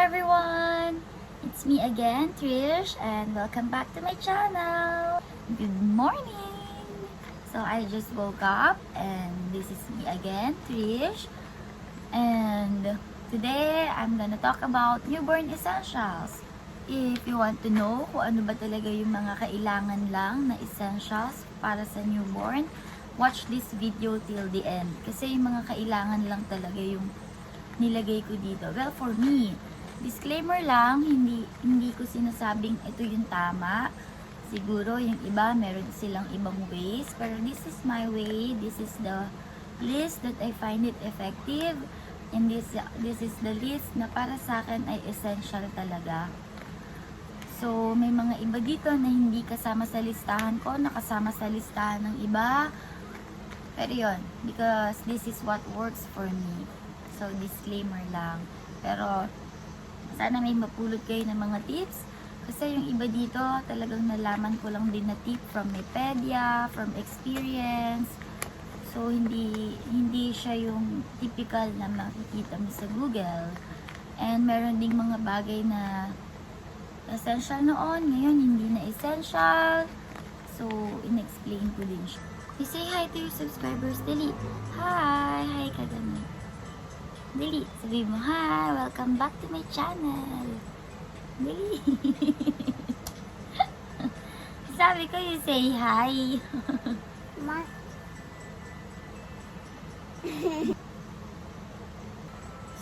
everyone! It's me again, Trish, and welcome back to my channel. Good morning! So I just woke up and this is me again, Trish. And today I'm gonna talk about newborn essentials. If you want to know kung ano ba talaga yung mga kailangan lang na essentials para sa newborn, watch this video till the end. Kasi yung mga kailangan lang talaga yung nilagay ko dito. Well, for me, disclaimer lang, hindi ko sinasabing ito yung tama. Siguro yung iba, meron silang ibang ways. Pero this is my way. This is the list that I find it effective. And this is the list na para sa akin ay essential talaga. So, may mga iba dito na hindi kasama sa listahan ko, nakasama sa listahan ng iba. Pero yun, because this is what works for me. So, disclaimer lang. Pero, sana may mapulot kayo ng mga tips. Kasi yung iba dito, talagang nalaman ko lang din na tip from Mepedia, from experience. So, hindi siya yung typical na makikita mo sa Google. And meron ding mga bagay na essential noon, ngayon hindi na essential. So, in-explain ko din siya. You say hi to your subscribers, dali. Hi! Hi ka ganun. Dali, sabi mo, hi! Welcome back to my channel. Dali. Sabi ko, you say hi.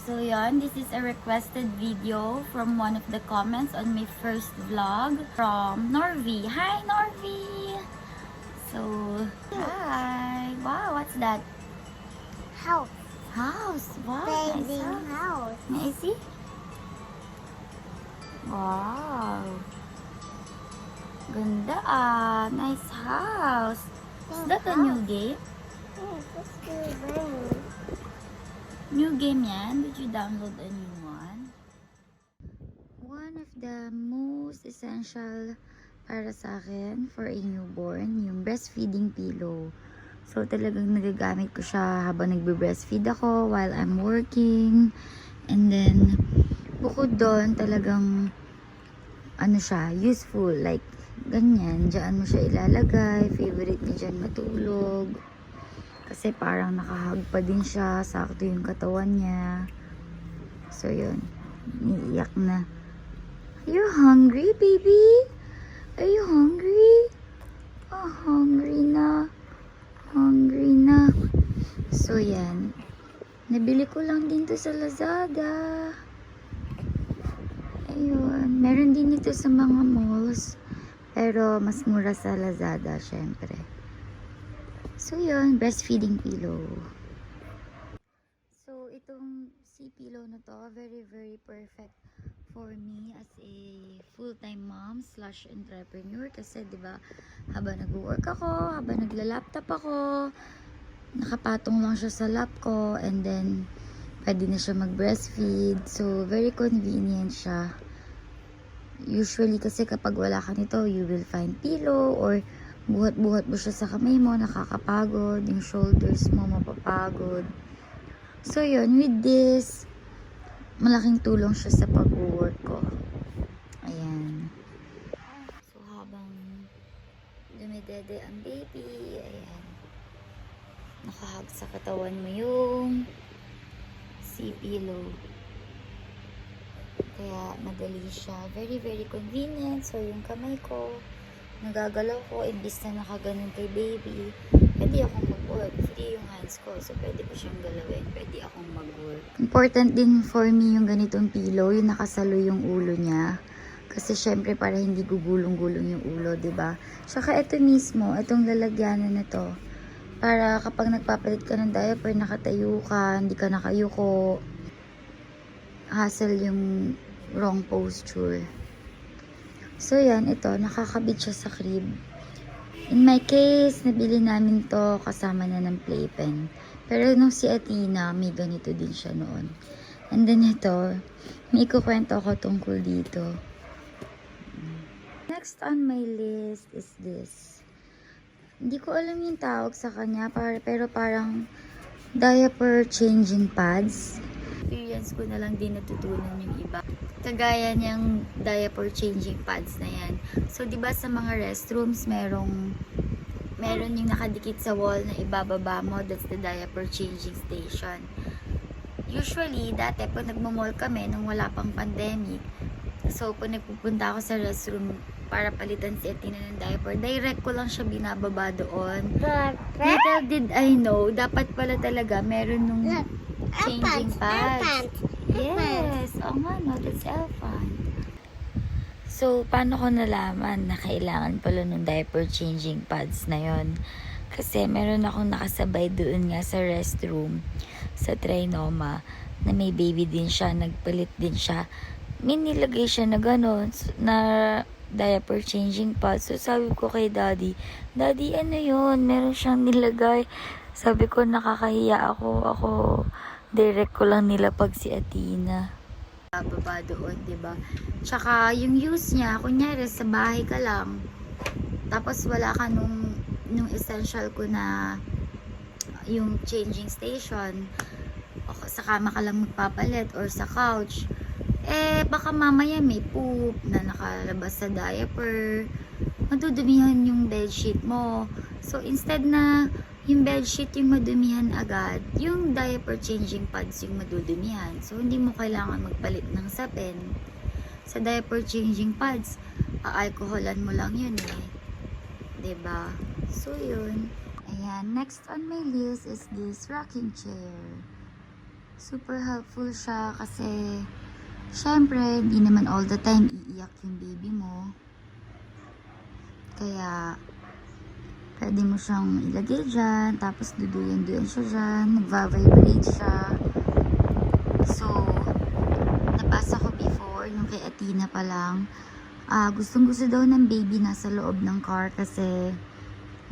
So yan, this is a requested video from one of the comments on my first vlog from Norvi. Hi, Norvi! So, hi! Wow, what's that? House. House. Wow, Baby nice house. house. May I see? Wow. Ganda ah. Nice house. Is that a new game? Yes, let's do rain. New game yan? Did you download a new one? One of the most essential para sa akin for a newborn, yung breastfeeding pillow. So, talagang nagagamit ko siya habang nagbe-breastfeed ako while I'm working. And then, bukod doon, talagang, ano siya, useful. Like, ganyan. Diyan mo siya ilalagay. Favorite niya dyan matulog. Kasi parang nakahag pa din siya. Sakto yung katawan niya. So, yun. Iiyak na. Are you hungry, baby? Are you hungry? Oh, hungry na. Hungry na. So, yan. Nabili ko lang din to sa Lazada. Ayun. Meron din ito sa mga malls. Pero, mas mura sa Lazada, syempre. So, yun. Breastfeeding pillow. So, itong C-pillow na to, very, very perfect for me as a full-time mom slash entrepreneur. Kasi, di ba, habang nag-work ako, habang nagla-laptop ako, nakapatong lang siya sa lap ko, and then, pwede na siya mag-breastfeed. So, very convenient siya. Usually, kasi kapag wala ka nito, you will find pillow, or buhat-buhat mo siya sa kamay mo, nakakapagod, yung shoulders mo, mapapagod. So, yun, with this, malaking tulong siya sa pag-work ko. Ayan. So, habang dumidede ang baby, ayan, nakahag sa katawan mo yung C-pillow. Kaya, madali siya. Very, very convenient. So, yung kamay ko, nagagalaw ko, imbis na nakaganon kay baby, pwede akong mag-work. Free yung hands ko. So, pwede ko siyang galawin. Pwede akong mag-work. Important din for me yung ganitong pillow, yung nakasalo yung ulo niya. Kasi, syempre, para hindi gugulong-gulong yung ulo, diba? Saka, ito mismo, itong lalagyanan na to, para kapag nagpapalit ka ng diaper, nakatayo ka, hindi ka nakayuko, hassle yung wrong posture. So, yan, ito, nakakabit siya sa crib. In my case, nabili namin to kasama na ng playpen. Pero nung si Athena, may ganito din siya noon. And then ito, may ikukwento ako tungkol dito. Next on my list is this. Hindi ko alam yung tawag sa kanya, pero parang diaper changing pads. Experience friends ko na lang din natutunan yung iba. Kagaya niyang diaper changing pads na yan. So, di ba sa mga restrooms, meron yung nakadikit sa wall na ibababa mo. That's the diaper changing station. Usually, dati pag nagmamall kami nung wala pang pandemic, so pag nagpupunta ako sa restroom para palitan si Athena ng diaper, direct ko lang siya binababa doon. Little did I know, dapat pala talaga meron nung changing pads. Yes, oo nga no, that's elephant. So, paano ko nalaman na kailangan pala nung diaper changing pads na yon? Kasi meron akong nakasabay doon nga sa restroom sa Trinoma na may baby din siya, nagpalit din siya. May nilagay siya na gano'n, na diaper changing pads. So, sabi ko kay Daddy, Daddy, ano yun? Meron siyang nilagay. Sabi ko, nakakahiya ako. Direct ko lang nilapag si Athena. Bababa doon, diba? Tsaka, yung use niya, kunyari, sa bahay ka lang, tapos wala ka nung essential ko na yung changing station, o sa kama ka lang magpapalit, or sa couch, baka mamaya may poop na nakalabas sa diaper, madudumihan yung bedsheet mo. So, instead na yung bedsheet yung madumihan agad, yung diaper changing pads yung madudumihan. So, hindi mo kailangan magpalit ng sapin. Sa diaper changing pads, alcoholan mo lang yun diba? So, yun. Ayan, next on my list is this rocking chair. Super helpful siya kasi syempre, hindi naman all the time iiyak yung baby mo. Kaya, pwede mo siyang ilagay dyan, tapos duduyan-duyan siya dyan, nagva-vibrate siya. So, nabasa ko before, nung kay Athena pa lang, gustong-gusto daw ng baby nasa loob ng car kasi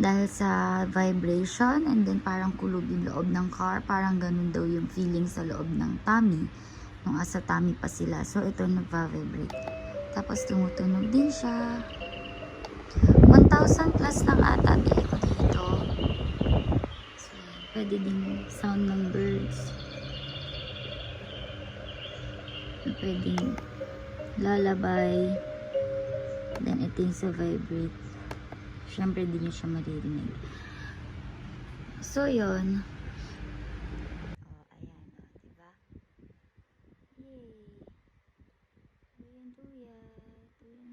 dahil sa vibration and then parang kulog yung loob ng car, parang ganun daw yung feeling sa loob ng tummy nung asa tummy pa sila. So, ito nagva-vibrate. Tapos, tumutunog din siya. 1,000 plus lang ata bili ko dito. So, pwede din sound ng birds. Pwedeng lalabay. Then, ito yung sa vibrate. Siyempre, di nyo siya maririnig. So, yun. Diba? Yay!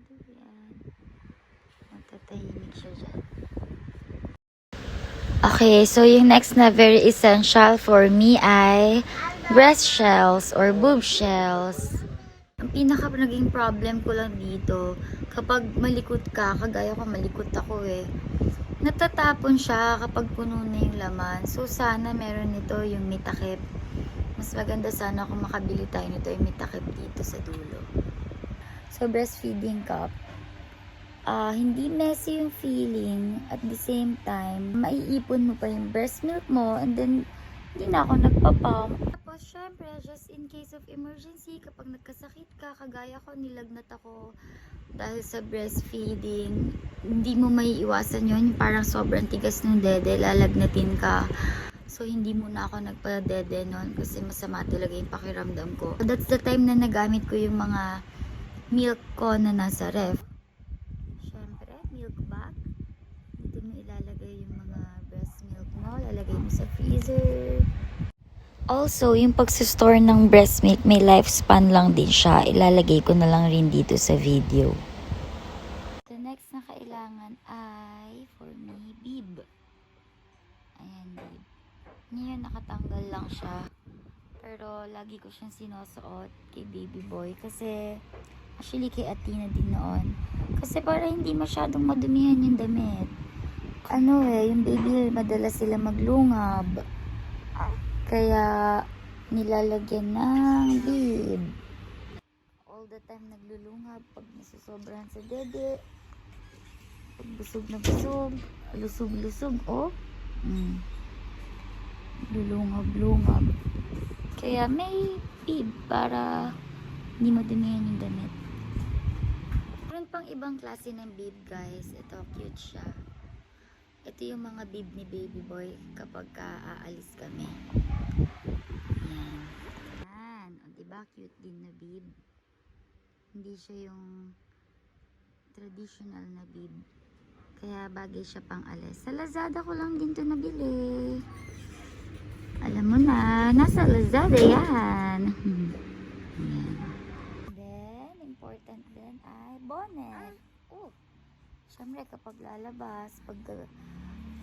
Duyan. Matatahimik siya dyan. Okay, so yung next na very essential for me ay breast shells or boob shells. Ang pinaka naging problem ko lang dito, kapag malikot ka, kagaya ko malikot ako natatapon siya kapag puno na yung laman. So, sana meron nito yung may takip. Mas maganda sana kung makabili tayo nito yung may takip dito sa dulo. So, breastfeeding cup. Hindi messy yung feeling. At the same time, maiipon mo pa yung breast milk mo. And then, hindi na ako nagpapump. Tapos, syempre, just in case of emergency, kapag nagkasakit ka, kagaya ko, nilagnat ako dahil sa breastfeeding, hindi mo may iwasan yun. Parang sobrang tigas ng dede, lalagnatin ka. So, hindi muna ako nagpa-dede nun kasi masama talaga yung pakiramdam ko. So, that's the time na nagamit ko yung mga milk ko na nasa ref. Syempre, milk bag. Dito mo ilalagay yung mga breast milk mo. Lalagay mo sa freezer. Also, yung pagsistore ng breast milk, may lifespan lang din siya. Ilalagay ko na lang rin dito sa video. The next na kailangan ay, for me, bib. Ayan, bib. Ngayon, nakatanggal lang siya. Pero, lagi ko siyang sinusuot kay baby boy. Kasi, actually, kay Athena din noon. Kasi para hindi masyadong madumihan yung damit. Yung baby, madalas sila maglungab. Kaya, nilalagyan ng bib. All the time naglulungab pag nasusobrahan sa dede. Pag busog na busog, lusog-lusog, lulungab-lungab. Kaya may bib para hindi madumihan yung damit. Meron pang ibang klase ng bib, guys. Ito, cute siya. Ito yung mga bib ni baby boy kapag aalis kami. Yan. ba? Cute din na bib. Hindi siya yung traditional na bib. Kaya bagay siya pang alis. Sa Lazada ko lang din to nabili. Alam mo na, nasa Lazada yan. Ayan. Then, important din ay bonnet. Oh, syempre kapag lalabas, pag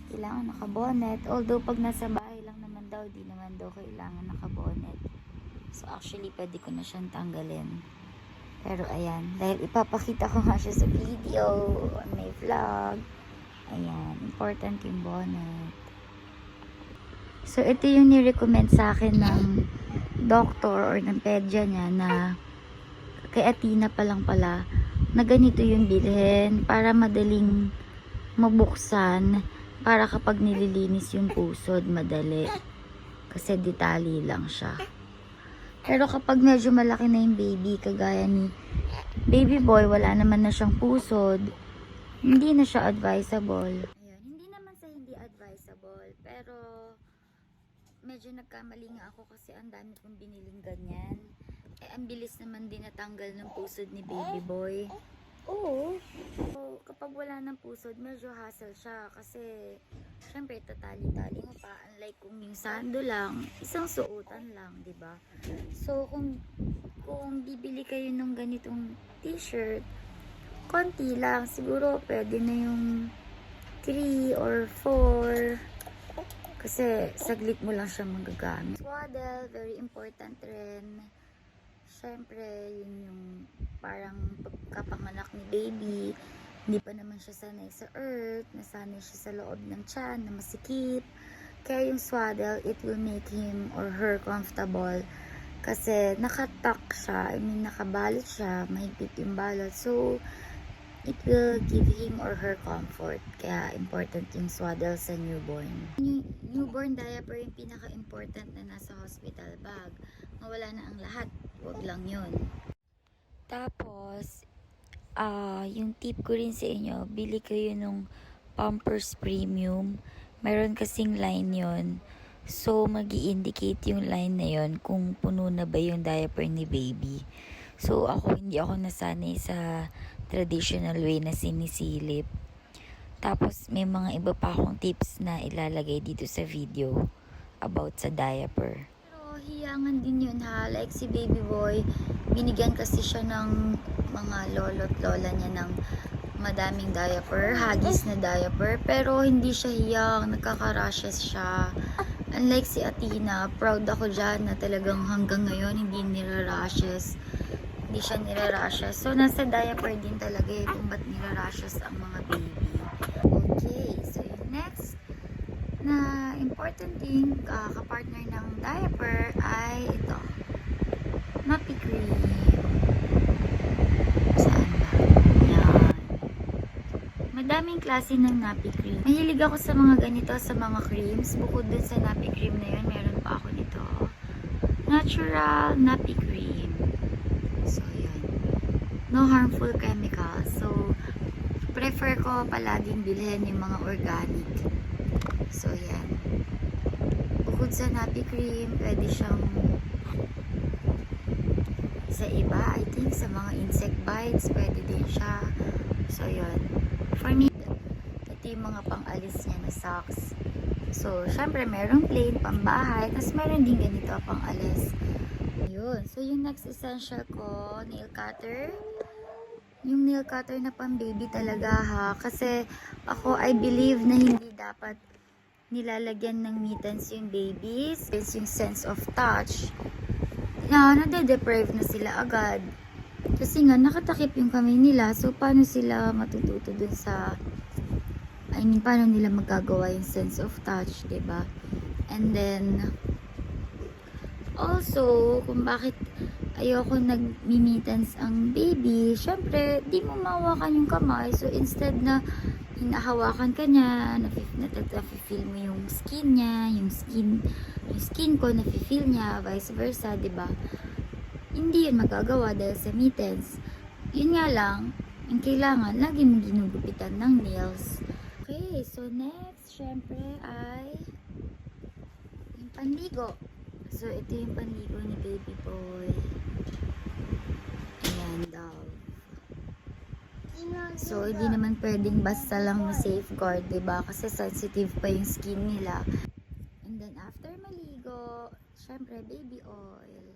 kailangan naka-bonnet. Although pag nasa bahay lang naman daw, di naman daw kailangan naka-bonnet. So actually, pwede ko na siyang tanggalin. Pero ayan, dahil ipapakita ko nga siya sa video, may vlog. Ayan, important yung bonnet. So ito yung ni-recommend sa akin ng doctor or ng pedya niya na kay Athena pa lang pala na ganito yung bilhin para madaling mabuksan, para kapag nililinis yung pusod madali kasi detali lang siya. Pero kapag medyo malaki na yung baby, kagaya ni baby boy, wala naman na siyang pusod, hindi na siya advisable. Ayun, hindi naman sa hindi advisable, pero medyo nagkamali nga ako kasi ang dami kong biniling ganyan. Eh, ang bilis naman din natanggal ng pusod ni baby boy. Oo. So, kapag wala ng pusod, medyo hassle siya kasi syempre tatali-tali mo pa. Unlike kung yung sando lang, isang suotan lang, di ba? So, kung bibili kayo ng ganitong t-shirt, konti lang. Siguro pwede na yung 3 or 4. Kasi saglit mo lang siya magagamit. Swaddle, very important rin. Siyempre, yun yung parang pagkapanganak ni baby, hindi pa naman siya sanay sa earth, nasanay siya sa loob ng tiyan, na masikip. Kaya yung swaddle, it will make him or her comfortable. Kasi nakatak siya, nakabalot siya, mahigpit yung balot. So, it will give him or her comfort. Kaya important yung swaddle sa newborn. Yung newborn diaper yung pinaka-important na nasa hospital bag. Mawala na ang lahat, wag lang yun. Tapos, yung tip ko rin sa inyo, bili kayo nung Pampers Premium. Mayroon kasing line yon. So, magi-indicate yung line na yon kung puno na ba yung diaper ni baby. So, hindi ako nasanay sa traditional way na sinisilip. Tapos, may mga iba pa akong tips na ilalagay dito sa video about sa diaper. Pero, hiyangan din yun ha. Like si baby boy, binigyan kasi siya ng mga lolo't lola niya ng madaming diaper, hagis na diaper. Pero, hindi siya hiyang. Nagkaka-rashes siya. Unlike si Athena, proud ako dyan na talagang hanggang ngayon hindi nira-rashes. Hindi siya nira-rashes. So, nasa diaper din talaga kung ba't nira-rashes ang mga baby. Okay, so yung next na important thing kapartner ng diaper ay ito. Nappy cream. Saan ba? Yan. Madaming klase ng nappy cream. Mahilig ako sa mga ganito, sa mga creams. Bukod dun sa nappy cream na yun, meron pa ako nito. Natural nappy cream. So, yun. No harmful chemicals. So, prefer ko palaging bilhin yung mga organic. So, yan. Bukod sa nappy cream, pwede siyang sa iba, I think, sa mga insect bites, pwede din siya. So, yun. For me, ito yung mga pang-alis niya na socks. So, syempre, merong plain, pambahay, tapos meron din ganito pang-alis. Yun. So, yung next essential ko, nail cutter. Yung nail cutter na pang baby talaga ha. Kasi ako, I believe na hindi dapat nilalagyan ng mittens yung babies. It's yung sense of touch. Nade-deprive na sila agad. Kasi nga, nakatakip yung kamay nila. So, paano sila matututo dun sa... paano nila magagawa yung sense of touch, diba? And then... Also, kung bakit ayoko nagmimittens ang baby, syempre, di mo mahawakan yung kamay. So, instead na hinahawakan ka niya, nafe-feel mo yung skin niya, yung skin ko, nafe-feel niya, vice versa, diba? Hindi yun magagawa dahil sa mittens. Yun nga lang, ang kailangan, lagi mong ginugupitan ng nails. Okay, so next, syempre, ay yung panligo. So, ito yung panligo ni baby boy. Ayan, dog. So, hindi naman pwedeng basta lang na safeguard, diba? Kasi sensitive pa yung skin nila. And then, after maligo, syempre, baby oil.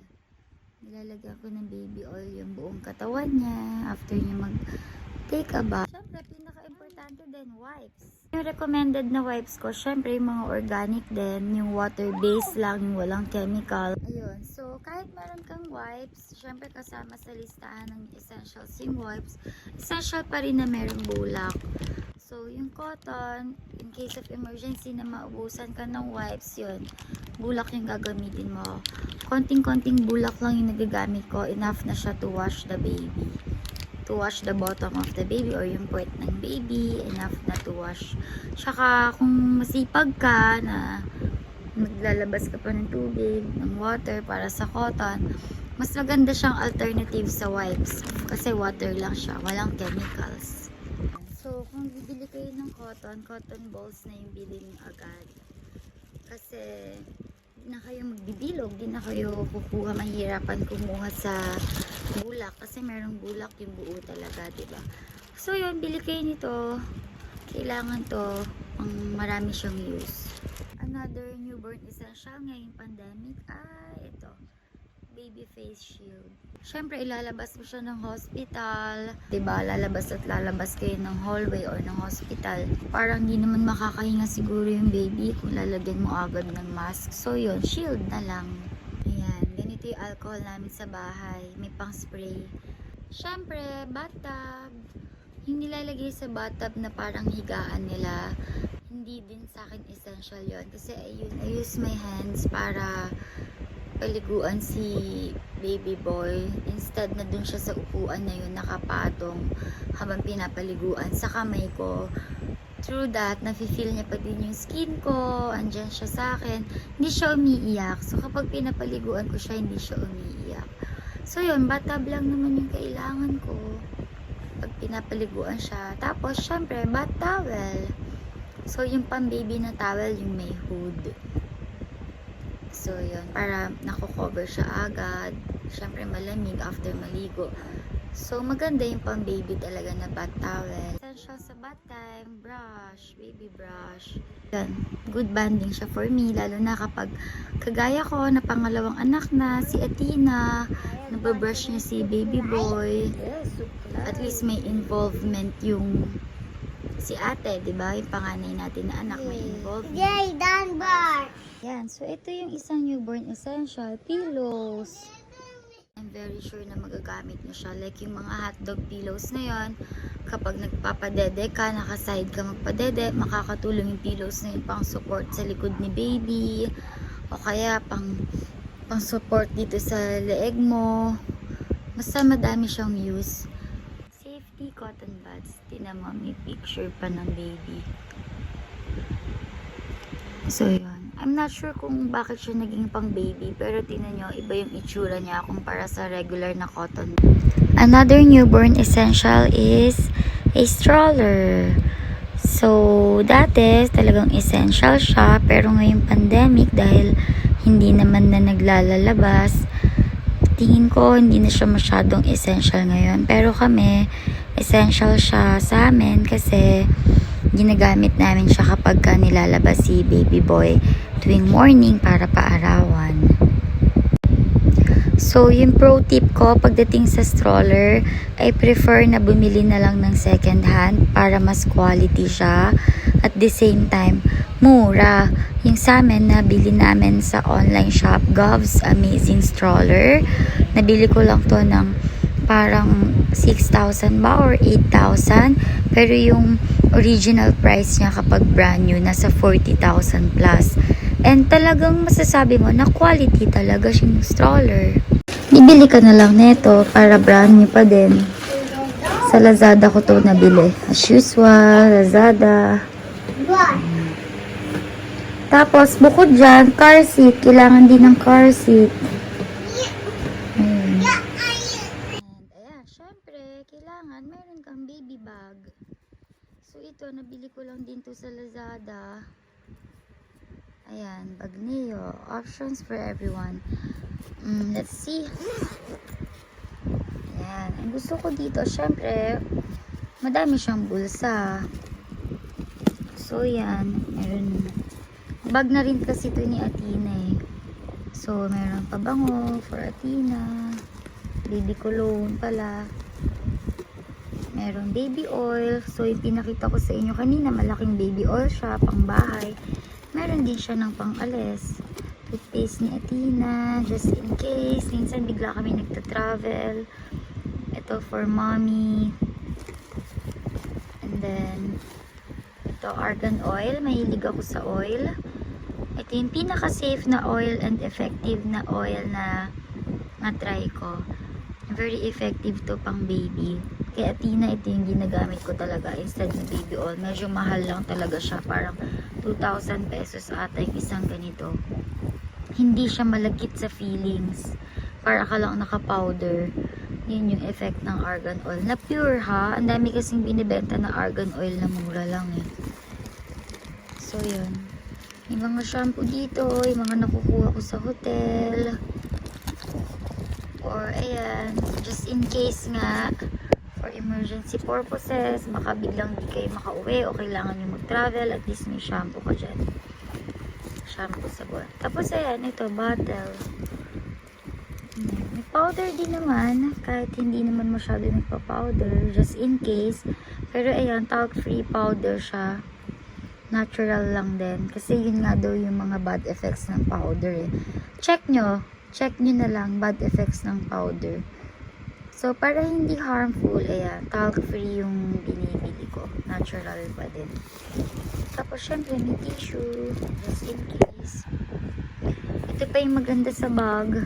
Nilalagyan ko ng baby oil yung buong katawan niya after niya mag-take a bath. Syempre, pinaka-importante din, wipes. Yung recommended na wipes ko, syempre, yung mga organic din, yung water-based lang, yung walang chemical. Ayun, so, kahit meron kang wipes, syempre, kasama sa listahan ng essentials yung wipes, essential pa rin na merong bulak. So, yung cotton, in case of emergency na maubusan ka ng wipes, yun, bulak yung gagamitin mo. Konting-konting bulak lang yung nagagamit ko. Enough na siya to wash the baby. To wash the bottom of the baby or yung puwet ng baby. Enough na to wash. Tsaka kung masipag ka na naglalabas ka pa ng tubig, ng water para sa cotton, mas maganda siyang alternative sa wipes. Kasi water lang siya. Walang chemicals. So, kung bibili kayo ng cotton balls na yung bilhin agad. Kasi di na kayo magbibilog, di na kayo kukuha, mahirapan kumuha sa bulak kasi merong bulak yung buo talaga, diba? So yun, bili kayo nito. Kailangan to, pang marami siyang use. Another newborn essential ngayong pandemic ay ito, baby face shield. Syempre, ilalabas mo siya ng hospital. Diba? Lalabas at lalabas kayo ng hallway or ng hospital. Parang hindi naman makakahinga siguro yung baby kung lalagyan mo agad ng mask. So, yun. Shield na lang. Ayan. Ganito yung alcohol namin sa bahay. May pang spray. Syempre, bathtub. Yung nilalagay sa bathtub na parang higaan nila. Hindi din sa akin essential yon. Kasi ayun, I use my hands para paliguan si baby boy instead na dun siya sa upuan na yun nakapatong habang pinapaliguan sa kamay ko. Through that, nafe-feel niya pa din yung skin ko, andyan siya sa akin, hindi siya umiiyak. So kapag pinapaliguan ko siya, hindi siya umiiyak. So yun, bathtub lang naman yung kailangan ko pag pinapaliguan siya. Tapos syempre, bath towel. So yung pang baby na towel, yung may hood. So, yun. Para nako-cover siya agad. Siyempre, malamig after maligo. So, maganda yung pang baby talaga na bath towel. Essential sa bath time, brush, baby brush. Yan. Good bonding siya for me. Lalo na kapag kagaya ko na pangalawang anak na, si Athena, nababrush niya si baby boy. At least may involvement yung si ate, di ba? Yung panganay natin na anak may involvement. Yay, done bar. Yan. So, ito yung isang newborn essential. Pillows. I'm very sure na magagamit nyo siya. Like yung mga hotdog pillows na yon. Kapag nagpapadede ka, nakaside ka magpadede, makakatulong yung pillows na yun pang support sa likod ni baby. O kaya pang support dito sa leeg mo. Basta madami siyang use. Safety cotton buds. Tinan mo, may picture pa ng baby. So, yun. I'm not sure kung bakit siya naging pang baby, pero tingnan nyo, iba yung itsura niya kumpara sa regular na cotton. Another newborn essential is a stroller. So, dati talagang essential siya, pero ngayong pandemic, dahil hindi naman na naglalalabas, tingin ko hindi na siya masyadong essential ngayon. Pero kami, essential siya sa amin kasi ginagamit namin siya kapag nilalabas si baby boy tuwing morning para paarawan. So, yung pro tip ko pagdating sa stroller, I prefer na bumili na lang ng second hand para mas quality siya. At the same time, mura. Yung sa amin, nabili namin sa online shop, Gov's Amazing Stroller. Nabili ko lang to ng parang 6,000 ba or 8,000. Pero yung original price niya kapag brand new, nasa 40,000 plus. And talagang masasabi mo na quality talaga siyang stroller. Bibili ka na lang nito para brand new pa din. Sa Lazada ko to nabili. As usual, Lazada. Tapos, bukod dyan, car seat. Kailangan din ng car seat. And, ayan, syempre, kailangan meron kang baby bag. So, ito, nabili ko lang din to sa Lazada. Ayan, Bagneo. Options for everyone. Let's see. Ayan. Ang gusto ko dito, syempre, madami siyang bulsa. So, yan. Meron. Bag na rin kasi ito ni Athena eh. So, meron pabango for Athena. Baby cologne pala. Meron baby oil. So, yung pinakita ko sa inyo kanina, malaking baby oil siya, pang bahay. Meron din siya ng pang-alis. Toothpaste ni Athena, just in case. Minsan bigla kami nagta-travel. Ito for mommy. And then, ito argan oil. Mahilig ako sa oil. Ito yung pinaka-safe na oil and effective na oil na na-try ko. Very effective to pang baby. Kaya Athena, ito yung ginagamit ko talaga instead ng baby oil. Medyo mahal lang talaga siya. Parang 2,000 pesos ata yung isang ganito. Hindi siya malagkit sa feelings. Para ka lang naka-powder. Yun yung effect ng argan oil. Na pure ha. Ang dami kasing binibenta na argan oil na mura lang eh. So yun. Yung mga shampoo dito. Yung mga nakukuha ko sa hotel. Or ayan. Just in case nga. For emergency purposes. Baka biglang di kayo makauwi. O kailangan nyo mag-travel. At least may shampoo ka dyan. Shampoo, sabon. Tapos ayan, ito, bottle. May powder din naman. Kahit hindi naman masyado nagpa-powder. Just in case. Pero ayan, talc-free powder siya. Natural lang din. Kasi yun nga daw yung mga bad effects ng powder eh. Check nyo. Check nyo na lang bad effects ng powder. So, para hindi harmful, ayan, talc-free yung binibili ko. Natural pa din. Tapos, syempre, may tissue. Just in case. Ito pa yung maganda sa bag.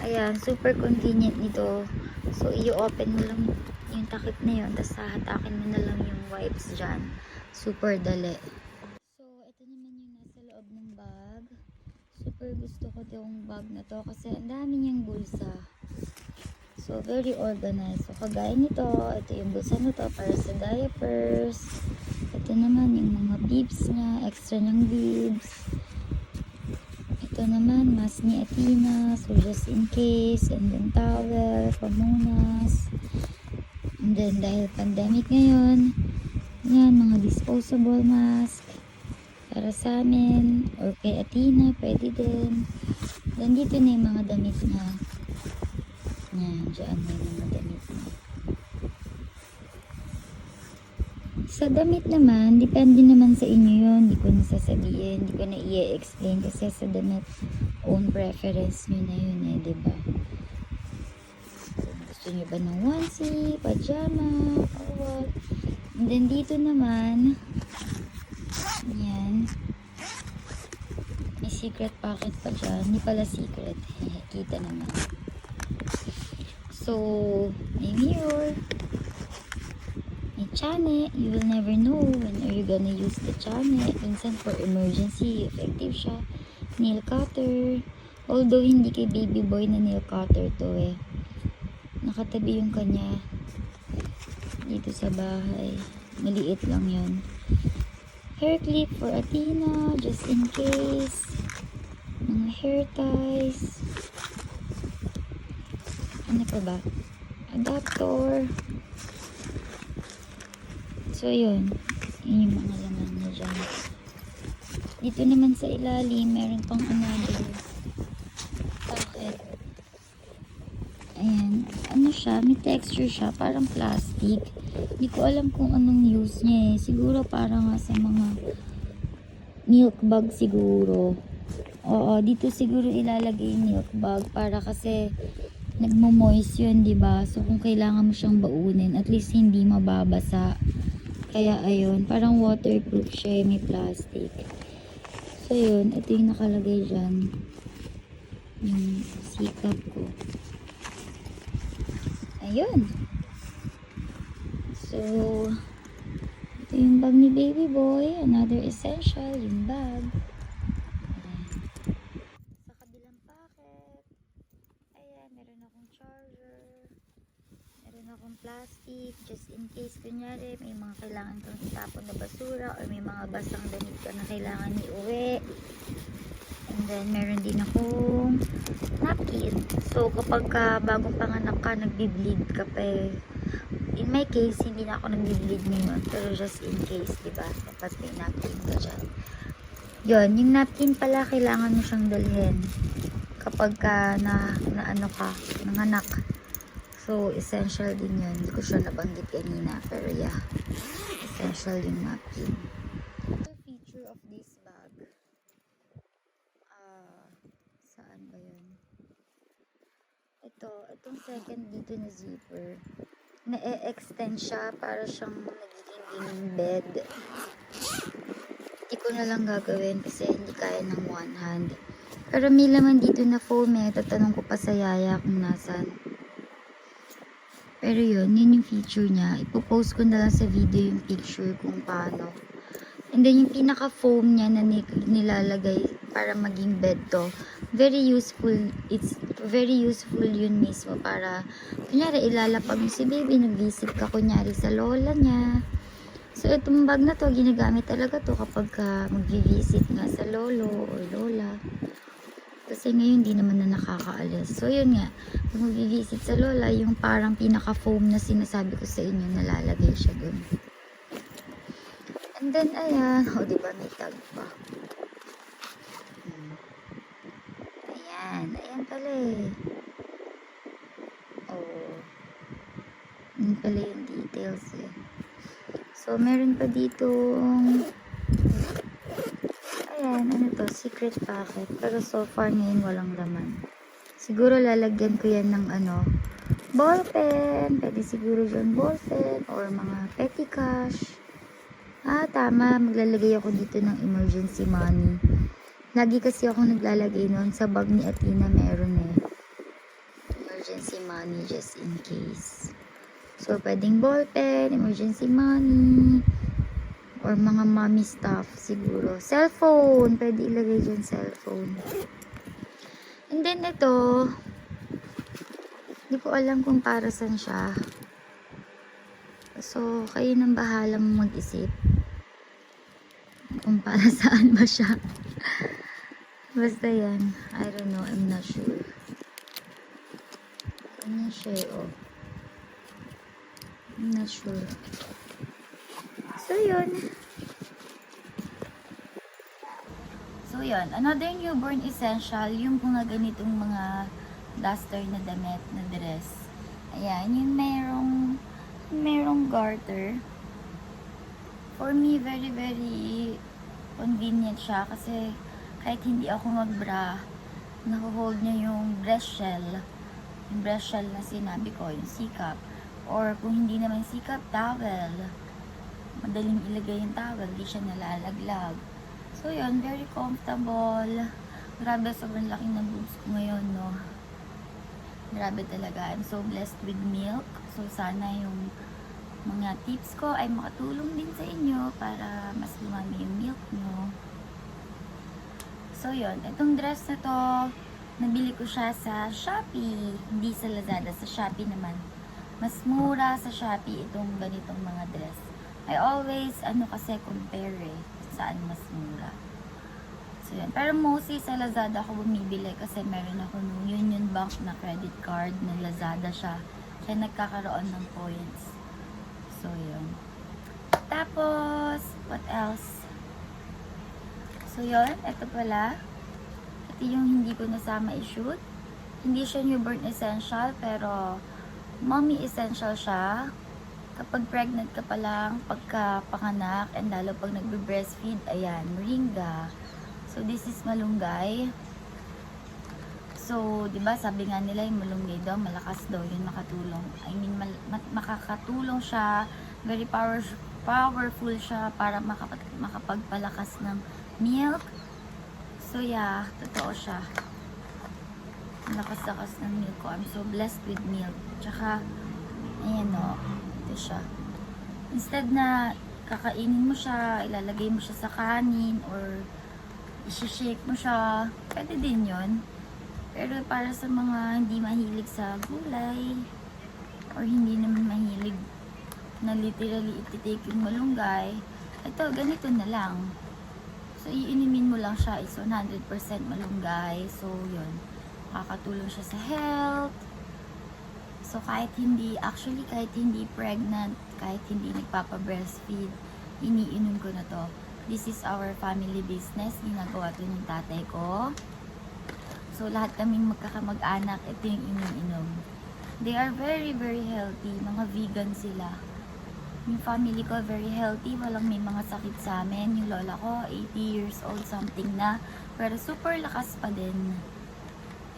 Ayan, super convenient nito. So, i-open mo lang yung takip na yun. Tapos, hahatakin mo na lang yung wipes dyan. Super dali. So, ito naman yung nasa loob ng bag. Super gusto ko yung bag na to. Kasi, ang dami niyang bulsa. So, very organized. So, kagaya nito, ito yung bulsa na to para sa diapers. Ito naman yung mga bibs niya, extra niyang bibs. Ito naman, mask ni Athena, so just in case. And then towel, pamunas. And then dahil pandemic ngayon, yan, mga disposable mask. Para sa amin, or kay Athena, pwede din. Then dito na yung mga damit niya. Yan, dyan na yung mga damit niya. Sa damit naman, depende naman sa inyo yun. Hindi ko nasasabihin, hindi ko na i-explain kasi sa damit, own preference nyo na yun eh, diba? Gusto nyo ba ng onesie, pajama, or what? And then dito naman, yan, may secret pocket pa dyan. Hindi pala secret, kita naman. So, may mirror. Chane, you will never know when are you gonna use the chane. Minsan for emergency, effective siya. Nail cutter. Although hindi kay baby boy na nail cutter to eh. Nakatabi yung kanya dito sa bahay. Maliit lang yun. Hair clip for Athena, just in case. Mga hair ties. Ano pa ba? Adapter. So, yun. Yun yung mga laman na dyan. Dito naman sa ilalim, meron pang another packet. Ayan. Ano siya? May texture siya. Parang plastic. Hindi ko alam kung anong use niya eh. Siguro parang nga sa mga milk bag siguro. Oo, dito siguro ilalagay yung milk bag para kasi nagmo-moist yun, diba? So, kung kailangan mo siyang baunin, at least hindi mababasa. Kaya ayun, parang waterproof siya, may plastic. So yun, ito yung nakalagay dyan. Yung sikap ko. Ayun. So, ito yung bag ni baby boy. Another essential, yung bag. Ayan. Sa kabilang packet, ayan, meron akong charger. Meron akong plastic just in case kunyari may mga kailangan kang itapon na basura or may mga basang damit ka na kailangan iuwi. And then meron din akong napkin. So kapag bagong panganak ka, nagbi-bleed ka pa eh. In my case, hindi na ako nagbi-bleed ngayon, pero just in case, diba? Dapat may napkin ka dyan. Yun, yung napkin pala kailangan mo siyang dalhin kapag nanganak. So, essential din yun. Hindi ko siya nabanggit kanina. Pero yeah, essential yung napkin. The feature of this bag. Saan ba yun? Itong second dito na zipper. Na-extend siya para siyang nagiging bed. Hindi ko na lang gagawin kasi hindi kaya ng one hand. Pero may laman dito na foam eh. Tatanong ko pa sa yaya kung nasan. Pero yun yung feature niya. Ipopost ko na lang sa video yung picture kung paano. And then yung pinaka-foam niya na nilalagay para maging bed to. Very useful. It's very useful yun mismo para kunyari ilalapag mo si baby. Nag-visit ka kunyari sa lola niya. So itong bag na to, ginagamit talaga to kapag mag-visit nga sa lolo or lola. Kasi ngayon di naman na nakakaalis. So yun nga, kung mag-visit sa lola, yung parang pinaka-foam na sinasabi ko sa inyo, nalalagay siya dun. And then ayan, diba may tag pa. Ayan pala eh. Ayan pala yung details eh. So meron pa ditong ano to, secret packet. Pero so far ngayon walang laman. Siguro lalagyan ko yan ng ballpen. Pwede siguro dyan ballpen or mga petty cash. Tama. Maglalagay ako dito ng emergency money. Lagi kasi ako naglalagay noon sa bag ni Athena. Meron eh. Emergency money just in case. So pwedeng ballpen, emergency money, or mga mommy stuff siguro. Cellphone. Pwede ilagay dyan cellphone. And then ito, hindi ko alam kung para saan siya. So, kayo nang bahala mo mag-isip kung para saan ba siya. Basta yan. I don't know. I'm not sure. I'm not sure. I'm not sure. So, yun. Another newborn essential, yung mga ganitong mga duster na damit, na dress. Ayan, yung merong garter. For me, very, very convenient siya kasi kahit hindi ako mag-bra, nakuhold niya yung breast shell. Yung breast shell na sinabi ko, yung sikap. Or kung hindi naman sikap, towel. Madaling ilagay yung towel, di siya nalalaglag. So yun, very comfortable. Grabe, sobrang laki ng boobs ko ngayon, no? Grabe talaga. I'm so blessed with milk. So sana yung mga tips ko ay makatulong din sa inyo para mas lumami yung milk nyo. So yun, itong dress na to, nabili ko siya sa Shopee. Hindi sa Lazada, sa Shopee naman. Mas mura sa Shopee itong ganitong mga dress. I always, kasi compare saan mas mura. So, yun. Pero mostly sa Lazada ako bumibili kasi meron ako ng Union Bank na credit card na Lazada siya. Kaya nagkakaroon ng points. So, yun. Tapos, what else? So, yun. Ito pala. Ito yung hindi ko nasama i-shoot. Hindi siya newborn essential, pero mommy essential siya. Kapag pregnant ka pa lang, pagkapanganak, and lalo pag nagbe-breastfeed, ayan, moringa. So, this is malunggay. So, di ba sabi nga nila yung malunggay daw, malakas daw yun makatulong. I mean, makakatulong siya, very powerful siya para makapagpalakas ng milk. So, yeah, totoo siya. Lakas-lakas ng milk ko. I'm so blessed with milk. Tsaka, ayan o. Siya. Instead na kakainin mo siya, ilalagay mo siya sa kanin or i-shake mo siya, pwede din yun. Pero para sa mga hindi mahilig sa gulay or hindi naman na literally iti-take yung malunggay. Ito, ganito na lang. So, iinumin mo lang siya is 100% malunggay. So, yun. Makakatulong siya sa health. So, kahit hindi pregnant, kahit hindi nagpapa-breastfeed, iniinom ko na to. This is our family business. Ginagawa to ng tatay ko. So, lahat kaming magkakamag-anak, ito yung iniinom. They are very, very healthy. Mga vegan sila. Yung family ko, very healthy. Walang may mga sakit sa amin. Yung lola ko, 80 years old something na. Pero super lakas pa din.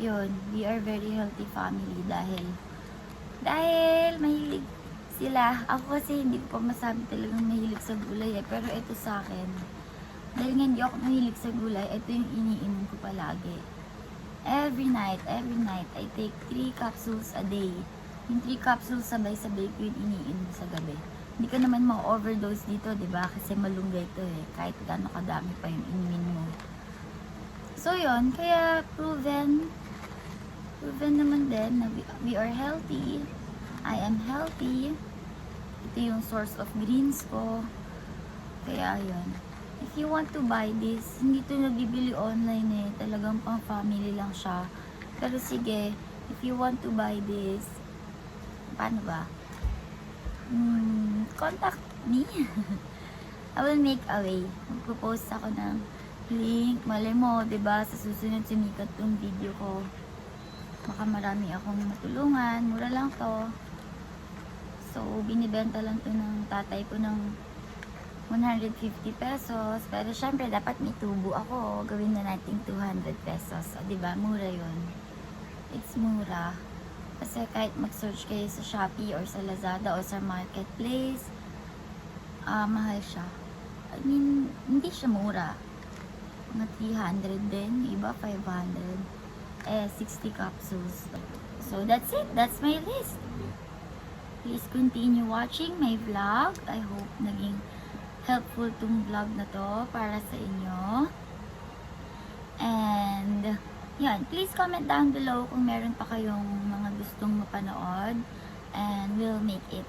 Yun, we are very healthy family dahil mahilig sila. Ako kasi hindi ko pa masabi talagang mahilig sa gulay eh. Pero ito sa akin, dahil nga hindi ako mahilig sa gulay, ito yung iniinom ko palagi. Every night, I take 3 capsules a day. Yung 3 capsules sabay-sabay ko yung iniinom sa gabi. Hindi ka naman ma-overdose dito, di ba? Kasi malunggay ito eh. Kahit gaano kadami pa yung inumin mo. So yun, kaya proven naman din na we are healthy. I am healthy. Ito yung source of greens ko. Kaya yun. If you want to buy this, hindi ito nabibili online eh. Talagang pang family lang siya. Pero sige, if you want to buy this, paano ba? Contact me. I will make a way. Magpo-post ako ng link. Malay mo, diba? Sa susunod sumikat tong video ko. Baka marami akong matulungan. Mura lang to. So, binibenta lang to ng tatay ko ng 150 pesos. Pero syempre, dapat may tubo ako. Gawin na natin 200 pesos. O, diba? Mura yun. It's mura. Kasi kahit mag-search kayo sa Shopee or sa Lazada or sa Marketplace, mahal siya. I mean, hindi siya mura. Mga 300 din. Iba, 500. 60 capsules. So, that's it. That's my list. Please continue watching my vlog. I hope naging helpful tong vlog na to para sa inyo. And, yan. Please comment down below kung meron pa kayong mga gustong mapanood. And we'll make it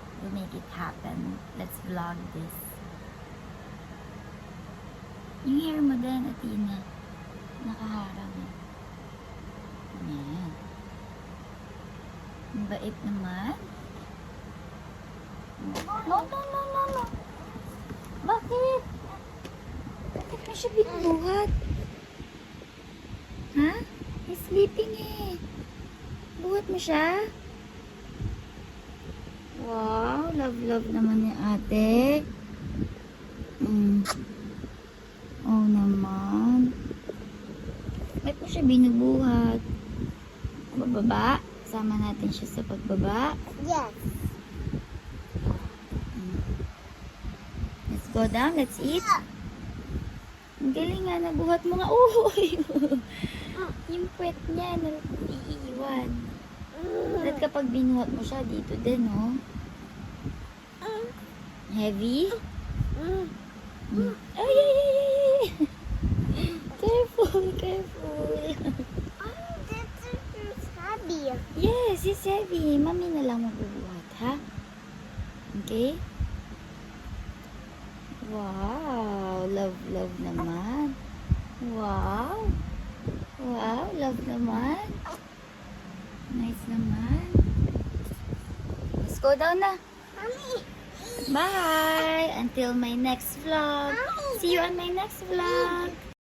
happen. Let's vlog this. Yung hair mo din, Athena. Nakaharang. Yan. Ang bait naman. No. Bakit? Bakit mo siya binubuhat? Ha? He's sleeping eh. Buhat mo siya? Wow, love naman ni ate. Oh naman. Bakit mo siya binubuhat? Bababa? Sama natin siya sa pagbaba. Yes. Let's go down. Let's eat. Ang galing nga. Nabuhat mo nga. Uy! Yung puwet niya. Iiwan. At kapag binuhat mo siya, dito din, oh. Heavy? Ay! Careful. Yes, it's heavy. Mami na lang magbubuhat, ha? Okay? Wow, love naman. Wow, love naman. Nice naman. Let's go down na. Mommy. Bye! Until my next vlog. See you on my next vlog.